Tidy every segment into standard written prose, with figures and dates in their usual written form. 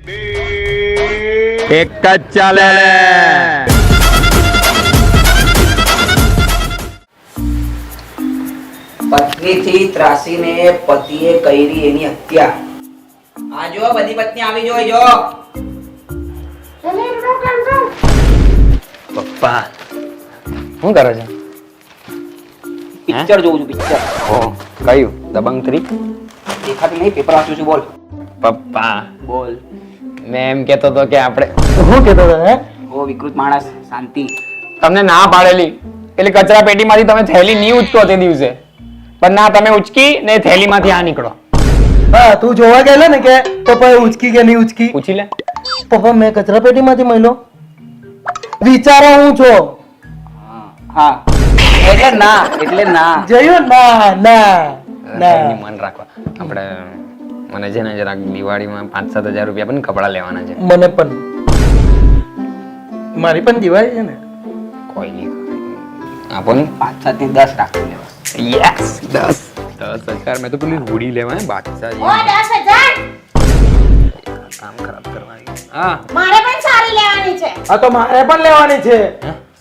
એક જ ચાલે. પત્નીથી ત્રાસીને પતિએ કરી એની હત્યા. આ જો બધી પત્ની આવી જોઈ જો. પપ્પા શું કરો છો? પિક્ચર જોઉં છું પિક્ચર. ઓ કયું? દબંગ 3? દેખાતું નહીં, પેપર વાંચું છું. બોલ પપ્પા બોલ. મેં એમ કહેતો હતો કે આપણે શું કહેતો હતો હે? ઓ વિકૃત માણસ, શાંતિ. તમને ના પાડેલી એટલે કચરા પેટીમાંથી તમે થેલી નહીં ઉચકો તે દિવસે, પણ ના તમે ઉચકી ને થેલીમાંથી આ નીકળો. હા, તું જોવા ગયેલો ને કે પપ્પા ઉચકી કે નહીં ઉચકી? પૂછી લે. પપ્પા મેં કચરા પેટીમાંથી મળ્યો વિચારો હું છો. હા એટલે ના જોયું? ના ના ના. એની મન રાખવા. આપણે મને છે ને જરાક દિવાળીમાં 5-7 હજાર રૂપિયા પણ કપડા લેવાના છે. મને પણ મારી પણ દિવાળી છે ને. કોઈ નહીં આપો ને. 5-7 થી 10 રાખી લેવા. યસ 10,000. મેં તો પેલી રૂડી લેવા હે બાદશાહ ઓ 10,000 કામ ખરાબ કરવાની. હા મારે પણ સારી લેવાની છે. આ તો મારે પણ લેવાની છે.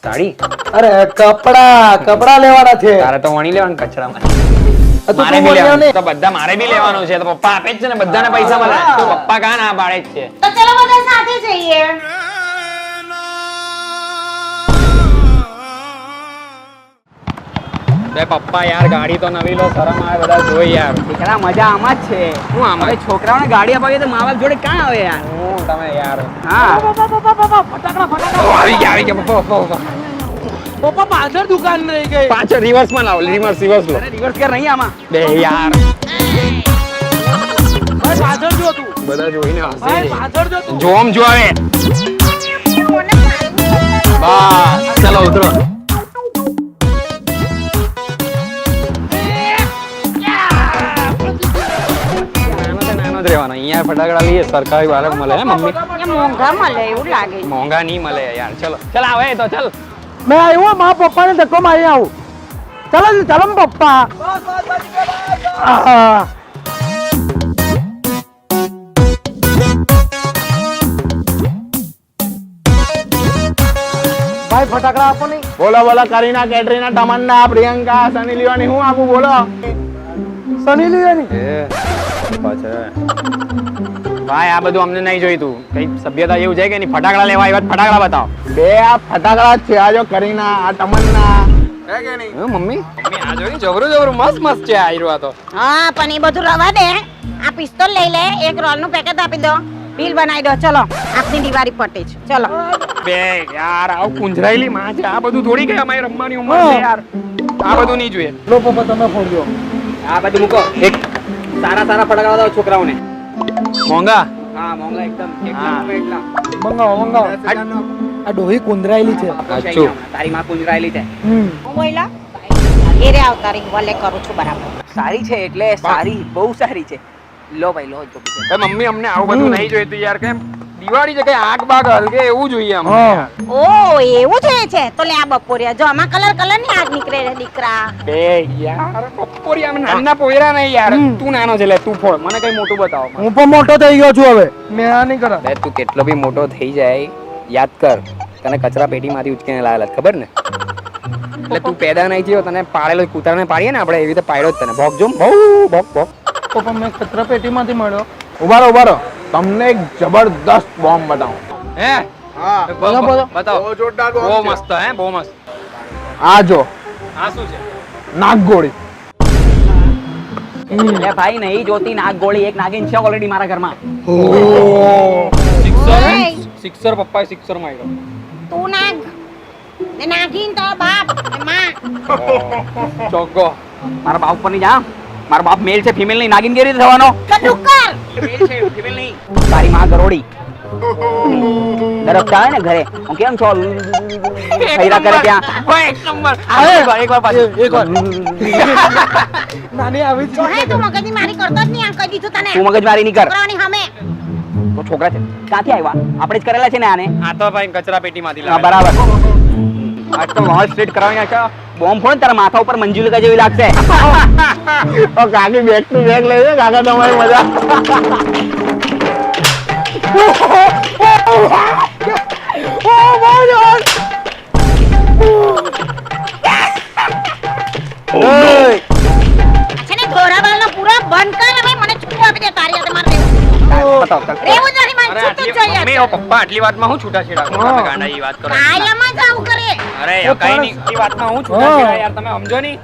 સાડી અરે કપડા લેવાના છે. તારે તો વણી લેવાનું કચરામાં. આ તો મારે તું બી બોલ્યો લેવાનું ને. તો બધા મારે બી લેવાનું છે તો પપ્પા આપે જ છે ને, બધાને પૈસા મળે તો પપ્પા કાં ના પાડે જ છે. તો ચલો બધા સાથે જઈએ. બે પપ્પા યાર ગાડી તો નવી લો, શરમ આવે બધા જોઈ યાર. દીકરા મજા આમાં જ છે. શું આમાં? હવે છોકરાઓને ગાડી અપાવીએ તો મા બાપ જોડે ક્યાં આવે યાર. હું તમે યાર હા આવી ગયા પપ્પા. પપ્પા પાછળ દુકાન રહી ગઈ. પાછળ રિવર્સ માં લાવો, રિવર્સ લો. રિવર્સ કર નહીં આમાં. બે યાર ભાઈ પાછળ જો તું. બધા જોઈને ભાઈ હસે. પાછળ જો તું. જોમ જો આવે. બસ ચલો ઉતરો. નાનો જ રહેવાનો. અહીંયા ફટાકડા લઈએ સરકારી બાળક મળે હે મમ્મી? મોંઘા મળે એવું લાગે. મોંઘા નહીં મળે યાર. ચલો ચલ આવે તો ચલ. મેં આવ્યો મારા પપ્પાને ધક્કો મારી આવું. ચાલો ચાલો ને પપ્પા. આહા. ભાઈ ફટાકડા આપો નહીં. બોલો બોલો કરીના, કેટરીના, તમન્ના, પ્રિયંકા, સની લિયોની, હું આપું બોલો. સની લિયોની. ભાઈ આ બધું અમને નહીં જોઈતું. કઈ સભ્યતા જેવું છે કે નહીં? ફટાકડા લેવા આવ્યા, ફટાકડા બતાવો. બે આ ફટાકડા જ છે, આ જો કરીના, આ તમન્ના. હે કે નહીં? હે મમ્મી? મમ્મી આ જોઈ જબરું મસ્ત મસ્ત છે આ હીરો તો. હા પણ એ બધું રવા દે. આ પિસ્તોલ લઈ લે, એક રોલ નું પેકેટ આપી દો, બિલ બનાવી દો. ચલો આપની દિવાળી પટે છે. ચલો બે યાર આવું કુંજરાયેલી માં છે. આ બધું થોડી કઈ અમારી રમવાની ઉંમર છે યાર. આ બધું નહીં જોઈએ. લો પપ્પા તમે ફોન લો. આ બધું મૂકો. એક સારા ફટાકડા દો છોકરાઓને. મોંઘા હા મોંઘા એકદમ. હા. એટલા મંગાવો. આ ડોહી કુંદરાયેલી છે. અચ્છું. તારી માં કુંજરાયેલી છે. હું બોલા એ રે આવતારી વલે કરું છું બરાબર. સારી છે એટલે સારી, બહુ સારી છે. લો ભાઈ લો જો. એ મમ્મી અમને આવું બધું નહીં જોઈતું યાર. કેમ દિવાળી છે કઈ આગ બાગ હલકે એવું જોઈએ અમને. હા. ઓ એવું જોઈએ છે તો લે આ બપોરિયા જો આમાં કલર ની આગ નીકળે રે દીકરા. બે યાર પપ્પોરી અમે નાના પોયરા નહીં યાર. તું નાનો છે લે તું ફોડ. મને કઈ મોટું બતાવો. હું પણ મોટો થઈ ગયો છું હવે. મેં આ નહીં કરા. બે તું કેટલો બી મોટો થઈ જાય યાદ કર તને કચરા પેટીમાંથી ઉચકીને લાવેલા ખબર ને? એટલે તું પેદા નહીં થયો, તને પાડેલો કૂતરાને પાડીએ ને આપણે એવી રીતે પાડ્યો જ તને. ભોગ જો ભોગ પપ્પા મેં કચરા પેટીમાંથી મળ્યો. ઉભા રહો. તમને એક જબરદસ્ત બોમ્બ બતાવું. હે હા બતાવો. બહુ જોરદાર બહુ બોમ્બ છે. મસ્ત હે બહુ મસ્ત. આ જો આ શું છે? નાગગોળી. લે ભાઈ નહીં જોતી નાગ ગોળી. એક નાગિન છે ઓલરેડી મારા ઘરમાં. સિક્સર પપ્પાએ સિક્સર માર્યો. તું નાગ ને નાગીન તો બાપ ને માં. ચોગ્ગો. મારા બાપ ઉપર નહીં જા. મારા બાપ મેલ છે, ફિમેલ નહીં. નાગિન કેવી રીતે થવાનો? તો ડુક્કર મેલ છે, ફિમેલ નહીં. તારી માં ગરોડી દરફતા હોય ને ઘરે. હું કેમ છો ખૈરા કરે ત્યાં. એક નંબર. એકવાર પાછું. નાની આવી જો હે તું મગજની મારી કરતો જ નહીં. આમ કહી દીધું તને તું મગજ મારી નહીં કર. છોકરાઓની સામે. તો છોકરા છે ક્યાંથી આવ્યા? આપણે જ કરેલા છે ને આને. આ તો ભાઈ કચરા પેટીમાંથી હા લાવેલા. બરાબર. આજ તો વોલ સ્ટ્રીટ કરાવી નાખ્યો. બોમ્બ ફોડ તારા માથા ઉપર મંજુલિકા જેવી લાગશે. કાકી બેક ટુ બેક લઈ લે કાકા, તમારી મજા. છે ને ઘોડાવાળાનો પૂરો બંધ કર હવે મને છૂટું આપી દે તારી હાથે મારે બતાવ ચાલ. રહેવું જ નથી મને અરે છૂટું જ આટલી જોઈએ મમ્મી ઓ પપ્પા આટલી વાતમાં હું છૂટાછેડા કરું? તમે ગાંડા ઈ વાત કરો. કાયમ જ આવું કરે અરે યાર, કઈ નહીં, આટલી વાતમાં હું છૂટાછેડા યાર, તમે સમજો નહીં.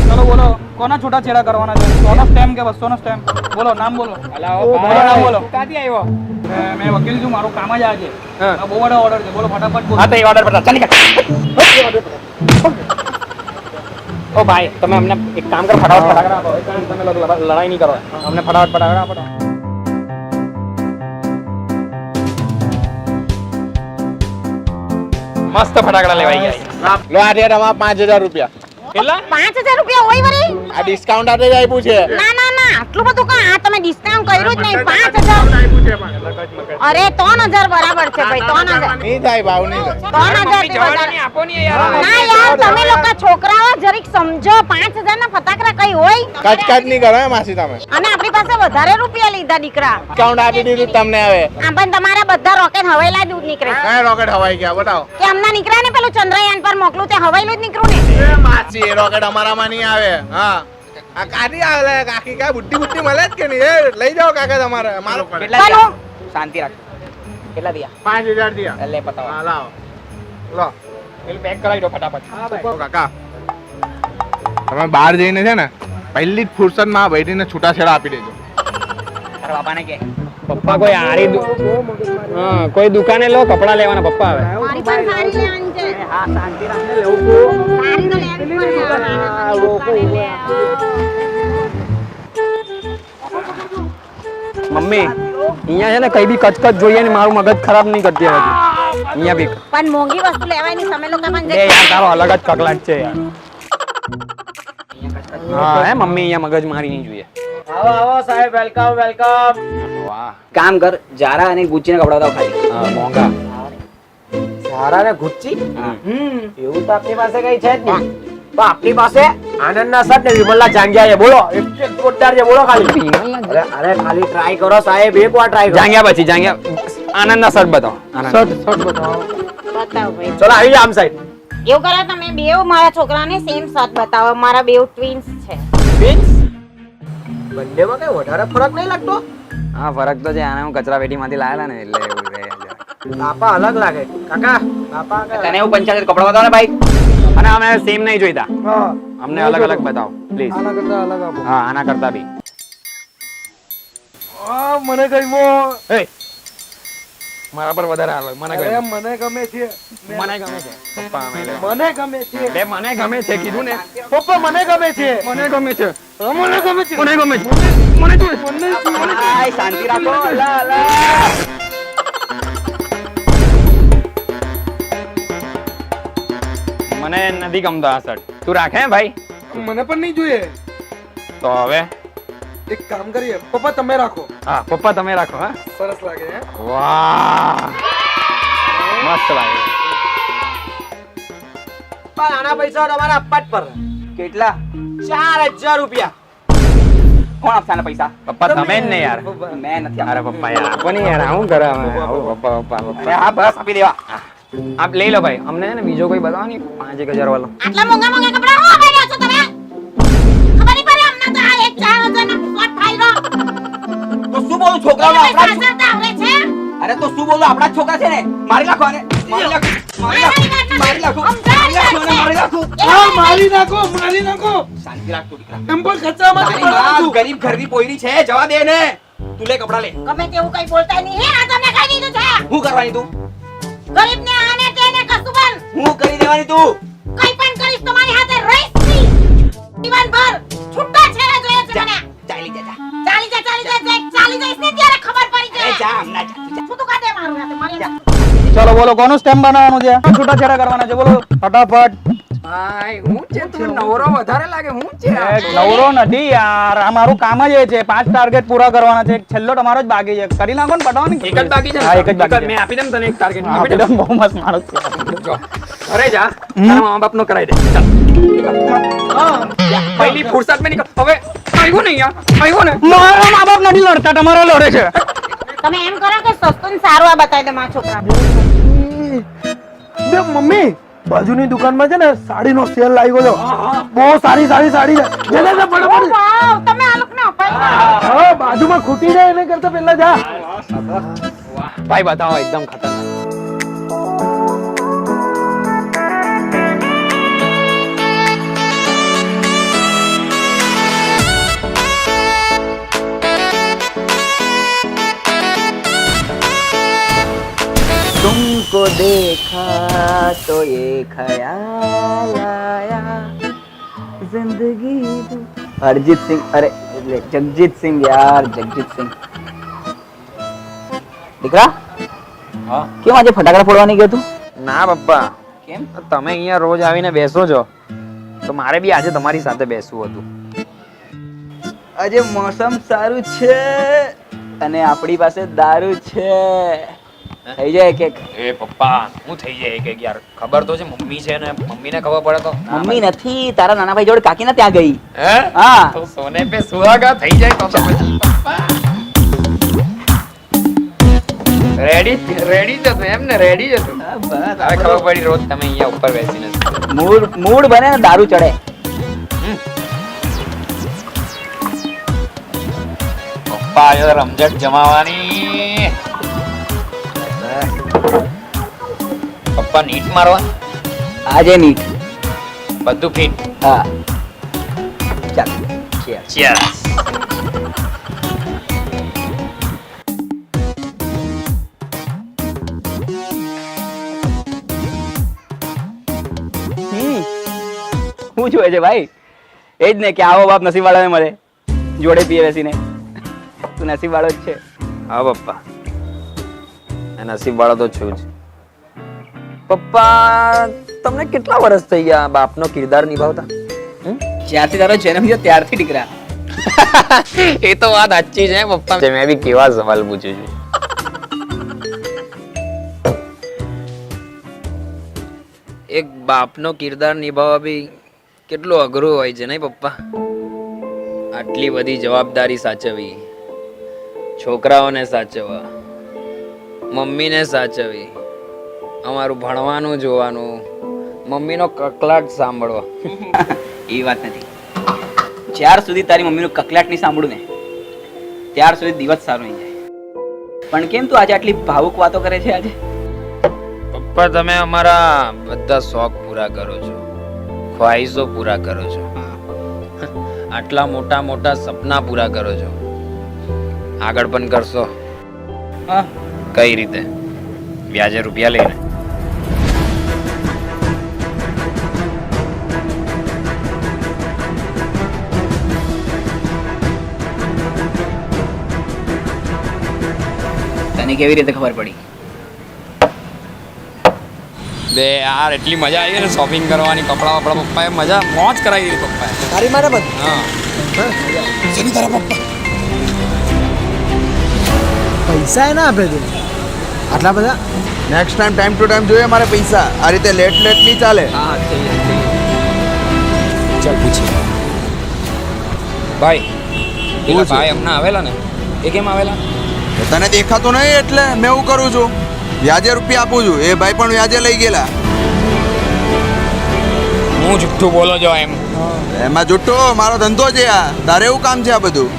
ચલો બોલો કોના છૂટાછેડા કરવાના છે 100 નો સ્ટેમ્પ કે 200 નો સ્ટેમ્પ બોલો નામ બોલો અલા, ઓ ભાઈ, ભાઈ, નામ બોલો. ક્યાંથી આવ્યો? મેં વકીલ છું મારું કામ જ આ છે હા. આ બહુ બધો ઓર્ડર છે બોલો ફટાફટ બોલો હા તો એ ઓર્ડર બતા. ચાલ નીકળ. ઓ ભાઈ, તમે અમને એક કામ કરો, ફટાફટ ફટાકડા આપો. તમે લોકો લડાઈ નહીં કરો, અમને ફટાફટ ફટાકડા આપો. મસ્ત ફટાકડા લેવાઈ ગયા. લો આ રહ્યા તમારા 5000 રૂપિયા. કેટલા? 5000 રૂપિયા હોય વળી આ ડિસ્કાઉન્ટ આટલે જ આપ્યું છે. ના ના ના આટલું બધું કા આ તમે ડિસ્કાઉન્ટ કર્યું જ નહીં 5000 અરે 3000 બરાબર છે ભાઈ 3000 નહીં થાય ભાવ નહીં થાય. 3000 થી જવાના વધારે નહીં, આપો નહીં યાર. ના યાર તમે લોકો છોકરાઓ જરીક સમજો 5000 ના ફટાકડા કઈ હોય કચકચ નહીં કરો હે માસી તમે. અને આપણી પાસે વધારે રૂપિયા લીધા દીકરા ડિસ્કાઉન્ટ આપી દીધું તમને હવે. આમ પણ તમારા બધા રોકેટ હવાઈલા દૂધ નીકળે કયા રોકેટ હવાઈ ગયા બતાવો. કે હમણાં નીકળ્યા ને પેલું ચંદ્રયાન પર મોકલું તે હવાઈલું જ નીકળું ને એ માસી એ રોકેટ અમારામાં નહીં આવે. હા આ કાઢી આવે લે કાકી કા બુદ્ધિ બુદ્ધિ મળે જ કે નહીં એ લઈ જાઓ કાકા તમારે મારો કેટલા ચાલો. થયા? શાંતિ રાખ. કેટલા થયા? 5000 દિયા. એટલે પતાવો. હા લાવો લો પેલું પેક કરાવી દો ફટાફટ. ઓ કાકા તમે બહાર જઈને છે ને પહેલી જ ફુરસદમાં આ બૈરીને છૂટાછેડા આપી દેજો. તારા બાપાને કે પપ્પા કોઈ હા કોઈ દુકાને લો કપડા લેવાના પપ્પા આવે. મારી પણ સારી લેવાની છે હા શાંતિ રાખને લેવું સારી તો લેવી જ પડે. મમ્મી અહીંયા છે ને કઈ બી કચકચ જોઈએ ને મારું મગજ ખરાબ નહીં કરતી હવે તું. અહીંયા બી પણ મોંઘી વસ્તુ લેવાય નહીં તમે લોકો પણ બે યાર તારો અલગ જ કકલાટ છે યાર. હા હે મમ્મી અહીંયા મગજ મારી નહીં જોઈએ. આવો આવો સાહેબ વેલકમ વેલકમ વાહ કામ કર જારા અને ગુચ્ચી ના કપડા બતાવ ખાલી. હા મોંઘા. સારા ને ગુચ્ચી હા. એવું તો આપણી પાસે કઈ છે જ નહીં તો આપણી પાસે આનંદના સર ને વિમલના જાંગિયા છે બોલો એક જોરદાર છે બોલો ખાલી અરે અરે ખાલી ટ્રાય કરો સાહેબ એક વાર ટ્રાય કરો જાંગ્યા પછી જાંગ્યા આનંદના શર્ટ બતાવો. આનંદ. શર્ટ બતાવો બતાવો ભાઈ ચલો આવી જાવ આમ સાઈડ એવું કરો તમે બેવ મારા છોકરાને સેમ શર્ટ બતાવો મારા બેવ ટ્વિન્સ છે મીન્સ બંનેમાં કઈ વધારે ફરક નહીં લાગતો હા ફરક તો છે આને હું કચરા પેટીમાંથી લાયેલા ને એટલે એવું રહે જરા. બાપા અલગ લાગે કાકા બાપા તને એવું 75 કપડા બતાવ ને ભાઈ. અને અમે સેમ નહીં જોઈતા, હા અમને અલગ અલગ બતાવો પ્લીઝ. આના કરતા અલગ આપો હા આના કરતા બી. મને ગમ્યો એ મારા પર વધારે હાલો મને અરે ગમે. મને ગમે છે મને ગમે છે પપ્પા અમે લે. મને ગમે છે લે મને ગમે છે કીધું ને. પપ્પા મને ગમે છે મને ગમે છે. મને ગમે છે મને ગમે છે. મને જોઈએ. આય શાંતિ રાખો. અલા અલા મને નથી ગમતો આ શર્ટ. તું રાખે હે ભાઈ? મને પણ નહીં જોઈએ તો હવે એક કામ કરીએ પપ્પા તમે રાખો હા પપ્પા તમે રાખો. હા સરસ લાગે હે વાહ મસ્ત લાગે. પણ આના પૈસા તમારે આપવા જ પડે કેટલા? 4000 રૂપિયા કોણ આપશે આના પૈસા? પપ્પા તમે જ ને યાર. મેં નથી અરે પપ્પા યાર આપો ને યાર આવું કરે અમે. આવું પપ્પા પપ્પા પપ્પા. હા બસ આપી દેવા. આપ લઈ લો ભાઈ. અમને છે ને બીજો કોઈ બતાવો ને 5000 વાળો. આટલા મોંઘા મોંઘા કપડા હું પહેર્યા છો તમે ખબર નહીં પડે હમણાં તો આ એક 4000 ના શર્ટ ફાઈરો તો શું બોલું છોકરાઓને આપણા જ છો- આવડે છે અરે તો શું બોલું આપણા જ છોકરા છે ને મારી નાખો આને. મારી નાખો મારી નાખો મારી નાખો મારી નાખો મારી નાખો શાંતિ રાખ તું દીકરા. એમ પણ ખર્ચામાં તારી માં ગરીબ ઘરની પોયરી છે જવા દે ને. તું લે કપડા લે. ગમે તેવું કઈ બોલતા નહીં હે આ તમને કઈ દીધું છે હું કરવાની તું? ગરીબને આને તેને કશું પણ હું કરી દેવાની તું? કઈ પણ કરીશ તમારી હાથે રહીશ નહીં જીવનભર છૂટા છેડા જોઈએ છે મને ચાલી જા જા. ચાલી જઈશ ને ત્યારે ખબર પડી એ જાય જા હમણાં જા તું જા. શું તું કાઢે મારું હાથે મારી હાથે. ચલો બોલો કોનું સ્ટેમ્પ બનાવવાનું છે છૂટાછેડા કરવાના છે બોલો ફટાફટ ભાઈ હું છે તું નવરો વધારે લાગે હું છે નવરો નથી યાર આ મારું કામ જ એ છે 5 ટાર્ગેટ પૂરા કરવાના છે એક છેલ્લો તમારો જ બાકી છે કરી નાખો ને પટાવો ને એક જ બાકી છે ને? હા, એક જ બાકી છે. મેં આપી દઉં તને એક ટાર્ગેટ આપી દો, બહુ મસ્ત માણસ છે જો અરે જા તારા મા બાપ નો કરાઈ દે ચાલ. પહેલી ફુરસત મેં નીકળ હવે આવ્યો ને યાર આવ્યો ને મારા મા બાપ નથી લડતા તમારો લડે છે તમે એમ કરો કે સસ્તું ને સારું આ બતાવી દો મારા છોકરા બે મમ્મી બાજુની દુકાનમાં છે ને સાડીનો સેલ લાગ્યો છે બહુ સારી સારી સાડી છે લે લે લે ફટાફટ વાવ, તમે આ લોકોને અપાઈ દો. હા બાજુમાં ખૂટી જાય એને કરતા પહેલા જા ભાઈ બતાવો એકદમ ખતરનાક. तुमको देखा तो ये ख्याल आया जिंदगी अरिजीत सिंह अरे जगजीत सिंह यार जगजीत सिंह દીકરા હા કેમ આજે ફટાકડા ફોડવાની ગયો તું ના પપ્પા, કેમ તમે અહીંયા રોજ આવીને બેસો છો તો મારે બી આજે તમારી સાથે બેસવું હતું. આજે મોસમ સારું છે અને આપણી પાસે દારૂ છે થઈ જાય કે એ પપ્પા હું થઈ જાય કે યાર, ખબર તો છે મમ્મી છે ને, મમ્મીને ખબર પડે તો. મમ્મી નથી તારા નાના ભાઈ જોડે કાકીના ત્યાં ગઈ હે હા તો સોને પે સુહાગા થઈ જાય તો પછી પપ્પા રેડી જતો એમ ને, રેડી જતો. હવે ખબર પડી રોજ તમે અહીંયા ઉપર બેસીને મૂડ બને ને દારૂ ચડે પપ્પા આજે રમઝટ જમાવાની. પપ્પા નીટ મારવા આજે નીટ બધું ફિટ. હા ચાલ cheers. ચીયર્સ. શું જોવે છે ભાઈ? એ જ ને કે આવો બાપ નસીબ વાળાને મળે જોડે પીએ બેસીને. તું નસીબ વાળો જ છે. હા પપ્પા, નસીબ વાળો તો છું જ. પપ્પા તમને કેટલા વર્ષ થઈ ગયા બાપનો કિરદાર નિભાવતા? જ્યારથી તારો જન્મ થયો ત્યારથી દીકરા. એ તો વાત સાચી છે પપ્પા. મેં બી કેવા સવાલ પૂછ્યો છું. એક બાપનો કિરદાર નિભાવવા બી કેટલો અઘરો હોય છે નહીં પપ્પા? આટલી બધી જવાબદારી સાચવવી, છોકરાઓને સાચવવા, મમ્મીને સાચવવી, અમારું ભણવાનું જોવાનું, મમ્મીનો કકલાટ સાંભળવા. એ વાત નથી. જ્યાર સુધી તારી મમ્મીનો કકલાટ નહીં સાંભળું ને ત્યાર સુધી દિવસ સારો નહીં જાય. પણ કેમ તું આજે આટલી ભાવુક વાતો કરે છે આજે? પપ્પા તમે અમારા બધા શોખ પૂરા કરો છો, ખ્વાહિશો પૂરા કરો છો, આટલા મોટા મોટા સપના પૂરા કરો છો. આગળ પણ કરશો. હા કઈ રીતે? વ્યાજે રૂપિયા લઈને. તને કેવી રીતે ખબર પડી? બે યાર એટલી મજા આવી ને શોપિંગ કરવાની, કપડા વપડા પપ્પાએ મજા મોજ કરાવી દીધી પપ્પાએ. તારી મારે બધ હા શેની તારા પપ્પા પૈસા એ ના આપે તું આટલા બધા? નેક્સ્ટ ટાઈમ ટુ ટાઈમ જોઈએ મારે પૈસા. આ રીતે લેટ નહીં ચાલે. હા ચાલ પૂછીએ. ભાઈ પેલા ભાઈ હમણાં આવેલા ને, એ કેમ આવેલા? તને દેખાતું નહીં એટલે મેં એવું કરું છું, વ્યાજે રૂપિયા આપું છું. એ ભાઈ પણ વ્યાજે લઈ ગયેલા. હું જુઠ્ઠું બોલો છો એમ? એમાં જુઠ્ઠો મારો ધંધો છે આ. તારે એવું કામ છે આ બધું?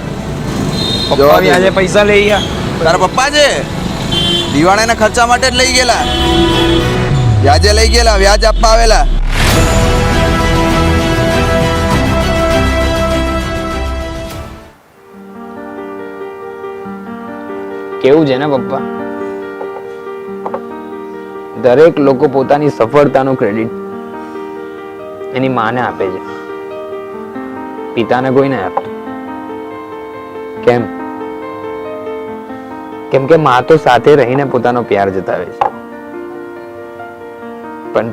પપ્પા વ્યાજે પૈસા લઈ ગયા? તારા પપ્પા છે દિવાળીના ખર્ચા માટે જ લઈ ગયેલા. વ્યાજે લઈ ગયેલા, વ્યાજ આપવા આવેલા. કેવું છે ને પપ્પા, દરેક લોકો પોતાની સફળતાનું ક્રેડિટ એની માને આપે છે, પિતાને કોઈ ના આપતું. કેમ? કેમ કે માં તો સાથે રહીને પોતાનો પ્યાર જતાવે છે, પણ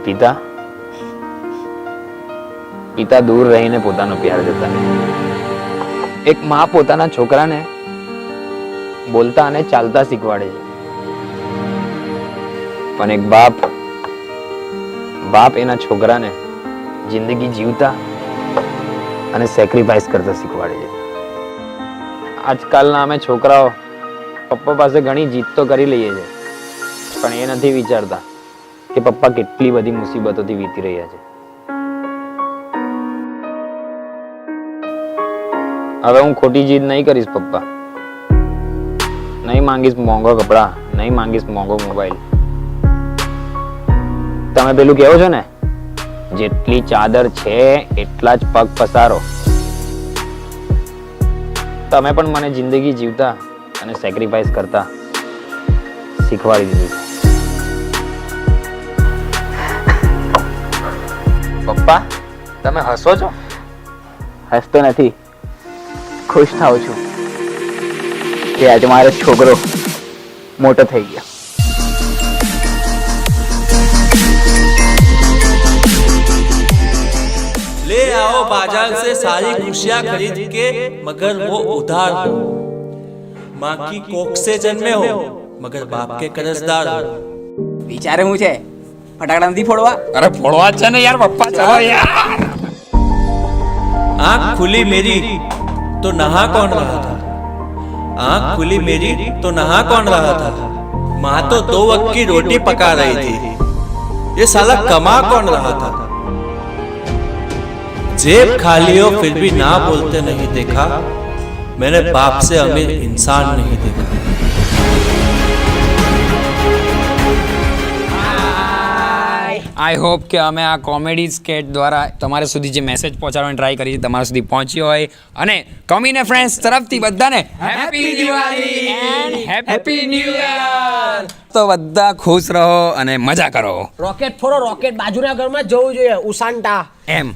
પિતા દૂર રહીને પોતાનો પ્યાર જતાવે. એક માં પોતાના છોકરાને બોલતા અને ચાલતા શીખવાડે છે, પણ એક બાપ એના છોકરાને જિંદગી જીવતા અને સેક્રિફાઈસ કરતા શીખવાડે છે. આજકાલના અમે છોકરાઓ પપ્પા પાસે ઘણી જીત તો કરી લઈએ છે, પણ એ નથી વિચારતા કે પપ્પા કેટલી બધી મુસીબતોથી વીતી રહ્યા છે. હવે હું ખોટી જીદ નહીં કરીશ પપ્પા. નહીં માંગીશ મોંઘો કપડા, નહીં માંગીશ મોંઘો મોબાઈલ. તમે પેલું કહો છો ને, જેટલી ચાદર છે એટલા જ પગ પસારો. તમે પણ મને જિંદગી જીવતા અને સેક્રિફાઈસ કરતા શીખવાડી દીધું. પપ્પા, તમે હસો છો? હસતો નથી, ખુશ થાઉં છું કે આજે મારો છોકરો મોટો થઈ ગયો. ले आओ बाजार से सारी खुशियां खरीद के, मगर वो उधार हो. माँ की कोख से जन्मे हो, मगर बाप के कर्जदार हो. વિચારે હું છે ફટાકડા નથી ફોડવા? અરે ફોડવા છે ને યાર પપ્પા, ચલો યાર. आँख खुली मेरी तो नहा कौन रहा था? आँख खुली मेरी तो नहा कौन रहा था? माँ तो 2 वक्त की रोटी पका रही थी, ये साला कमा कौन रहा था? जेब खाली हो फिर भी ना बोलते नहीं देखा, मैंने बाप से अमीर इंसान नहीं देखा. આઈ હોપ કે અમે આ કોમેડી સ્કેટ દ્વારા તમારા સુધી જે મેસેજ પહોંચાડવાની ટ્રાય કરી છે તમારા સુધી પહોંચ્યો હોય. અને કોમીને ફ્રેન્ડ્સ તરફથી બધાને happy Diwali and happy new year. તો બધા ખુશ રહો અને મજા કરો. રોકેટ ફોડો, રોકેટ બાજુના ઘરમાં જવું જોઈએ, ઉસાનટા એમ